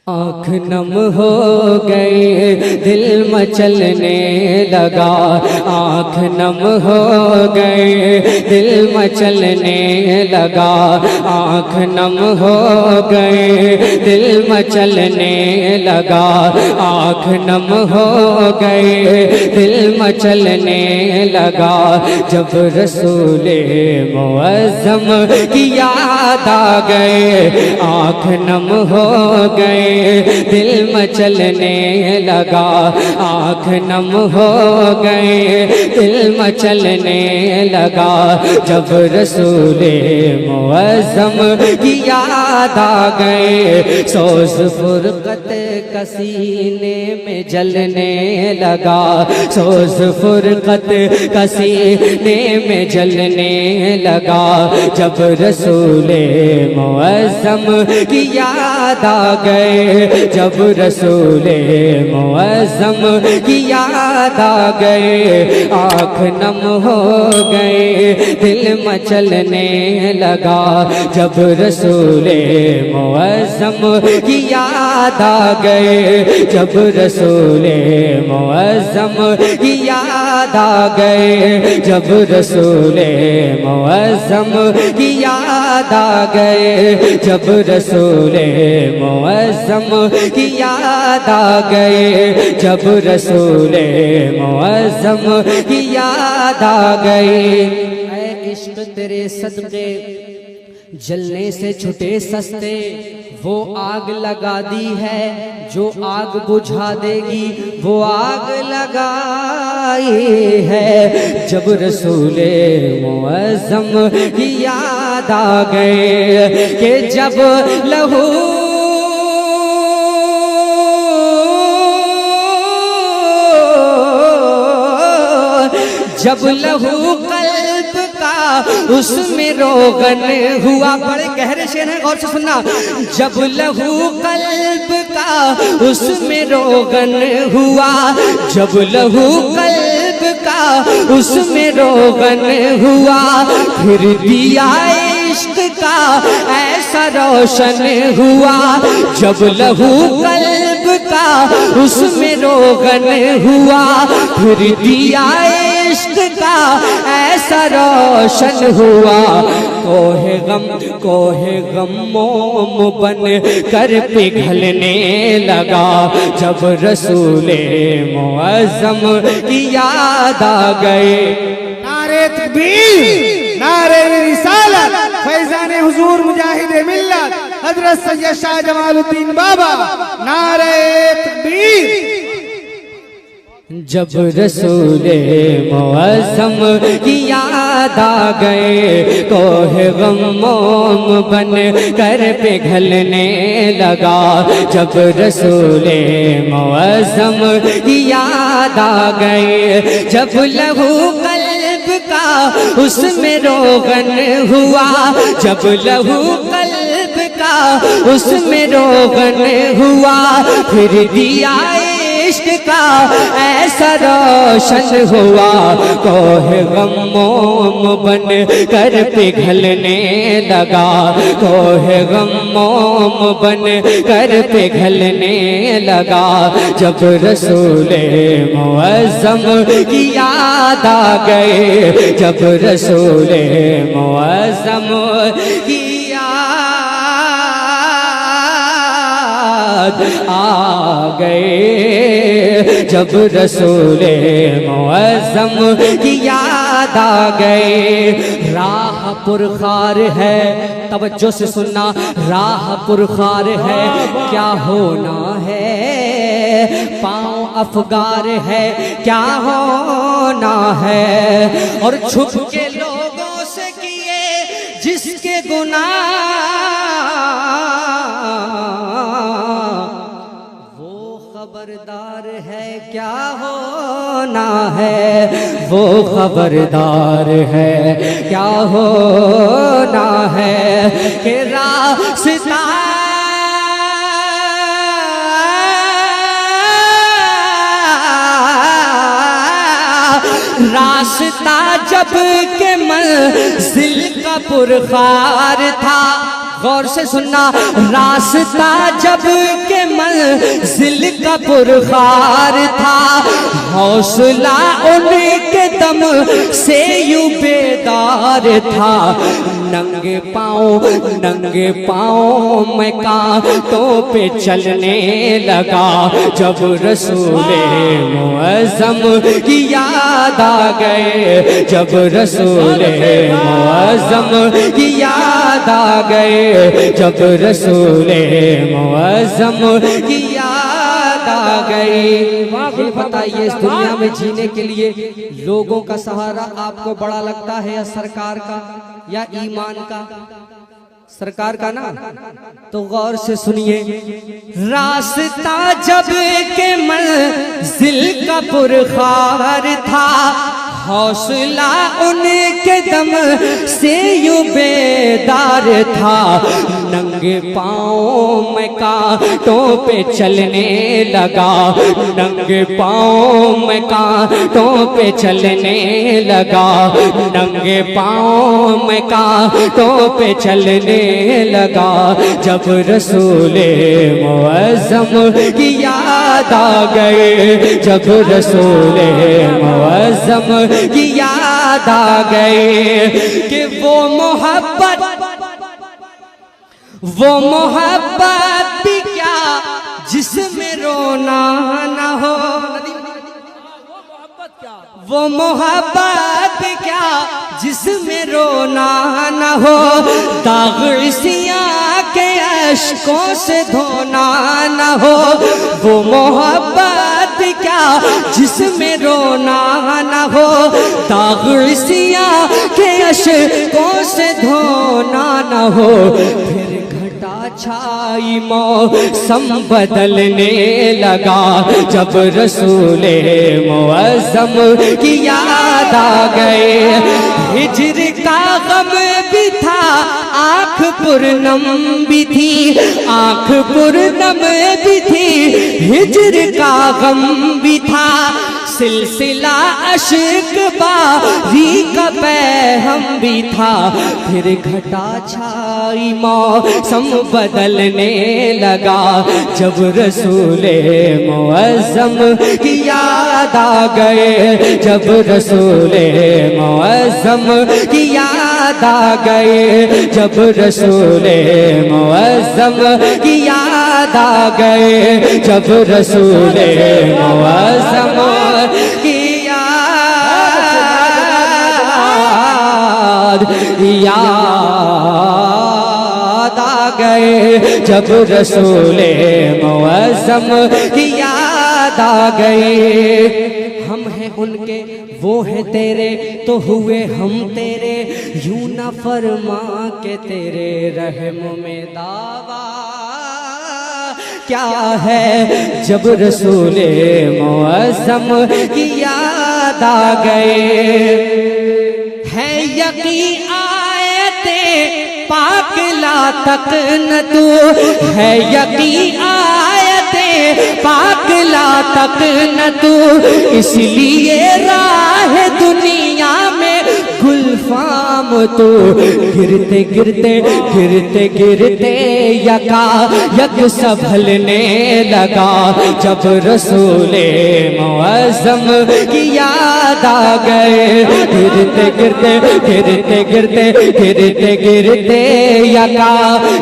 آنکھ نم ہو گئی دل مچلنے لگا، آنکھ نم ہو گئی دل مچلنے لگا، آنکھ نم ہو گئی دل مچلنے لگا، آنکھ نم ہو گئی دل مچلنے لگا، جب رسول معظم کی یاد آ گئے، آنکھ نم ہو گئے دل مچلنے لگا، آنکھ نم ہو گئے دل مچلنے لگا، جب رسول معظم کی یاد آ گئے، سوز فرقت کا سینے میں جلنے لگا، سوز فرقت کا سینے میں جلنے لگا، جب رسول معظم کی یاد آ گئے، جب رسول معظم کی یاد آ گئے، آنکھ نم ہو گئے دل مچلنے لگا، جب رسول معظم کی یاد آ گئے، جب رسول معظم کی یاد آ گئے، جب رسول معظم کی یاد آ گئے، جب رسول معظم کی یاد آ گئے، جب رسول معظم کی یاد آ گئے، اے عشق تیرے صدقے جلنے سے چھٹے سستے، وہ آگ لگا دی ہے جو آگ بجھا دے گی، وہ آگ لگائی ہے، جب رسول معظم کی یاد آ گئے، کہ جب لہو جب لہو قلب کا اس میں روغن ہوا، بڑے گہرے شعر ہیں غور سے سننا، جب لہو قلب کا اس میں روغن ہوا، جب لہو قلب کا اس میں روغن ہوا، پھر دیا عشق کا ایسا روشن ہوا، جب لہو قلب کا اس میں روغن ہوا، پھر دیا عشق کا ایسا روشن ہوا، کوہ غم موم بن کر پگھلنے لگا، جب رسول معظم کی یاد آ گئے، نعرہ تکبیر، نعرہ رسالت، فیضان حضور مجاہد ملت حضرت سید شاہ جمال الدین بابا، نعرہ تکبیر۔ جب رسول معظم کی یاد آ گئے، کوہ غم موم بن کر پگھلنے لگا، جب رسول معظم کی یاد آ گئے، جب لہو قلب کا اس میں روغن ہوا، جب لہو قلب کا اس میں روغن ہوا، پھر دیا عشق کا ایسا روشن ہوا، کوہ غم موم بن کر پگھلنے لگا، کوہ غم موم بن کر پگھلنے لگا، جب رسول معظم کی یاد آ گئے، جب رسول معظم کی آ گئے، جب رسول معظم کی یاد آ گئے، راہ پرخار ہے، توجہ سے سننا، راہ پرخار ہے، کیا ہونا ہے، پاؤں افگار ہے، کیا ہونا ہے، اور چھپ کے لوگوں سے کیے جس کے گناہ، خبردار ہے کیا ہونا ہے، وہ خبردار ہے کیا ہونا ہے، کہ راستہ راستہ جب کہ منزل کا پرخار تھا، غور سے سننا، راستہ جب کہ منزل کا پرخار تھا، حوصلہ ان کے دم سے یوں بیدار تھا، ننگے پاؤں میں کانٹوں پہ چلنے لگا، جب رسول معظم کی یاد آ گئے، جب رسول معظم کی یاد آ گئے، جب رسول معظم کی یاد آ گئی۔ یہ بتائیے، اس دنیا میں جینے کے لیے لوگوں کا سہارا آپ کو بڑا لگتا ہے یا سرکار کا یا ایمان کا؟ سرکار کا نا؟ تو غور سے سنیے، راستہ جب کہ منزل کا پرخار تھا، حوصلہ ان کے دم سے یوں بیدار تھا، ننگے پاؤں میں کانٹوں پہ چلنے لگا، ننگے پاؤں میں کانٹوں پہ چلنے لگا، ننگے پاؤں میں کانٹوں پہ چلنے لگا، جب رسول معظم کی یاد آ گئے، جب رسول معظم کی یاد آ گئے، کہ وہ محبت بھی کیا جس میں رونا نہ ہو، وہ محبت کیا جس میں رونا نہ ہو، داغ سیاہ کے اشکوں سے دھونا نہ ہو، وہ محبت کیا جس میں رونا نہ ہو، داغ سیاہ کے اشکوں سے دھونا نہ ہو، پھر گھٹا چھائی موسم بدلنے لگا، جب رسول معظم کی یاد آ گئے، ہجر کا غم بھی تھا، آنکھ پرنم بھی تھی، آنکھ پرنم بھی تھی، ہجر کا غم بھی تھا، سلسلہ اشک باری کا پیغام بھی تھا، پھر گھٹا چھائی موسم بدلنے لگا، جب رسول معظم کی یاد آ گئے، جب رسول معظم کی یاد آ گئے، جب رسول معظم کی یاد آ گئے، جب رسول معظم کی یاد آ گئے، جب رسول معظم کی یاد آ گئے، ہم ہیں ان کے وہ ہیں تیرے تو ہوئے ہم تیرے، یوں نہ فرما کہ تیرے رحم میں دعویٰ کیا ہے، جب رسول معظم کی یاد آ گئے، ہے یقین آیتیں پاک لا تک نہ تو، ہے یقین آیتیں پاک لا تک نہ تو، اس لیے راہ دنیا میں گلفام تو، گرتے گرتے گرتے گرتے یکا یک سنبھلنے لگا، جب رسول معظم کی یاد آ گئے، گرتے گرتے گرتے گرتے گرتے گرتے یکا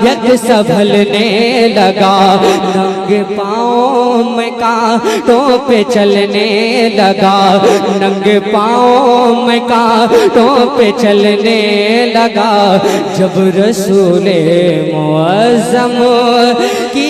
یک سنبھلنے لگا، ننگے پاؤں میں کانٹوں پہ چلنے لگا، ننگے پاؤں میں کانٹوں پہ چلنے لگا، جب رسول معظم کی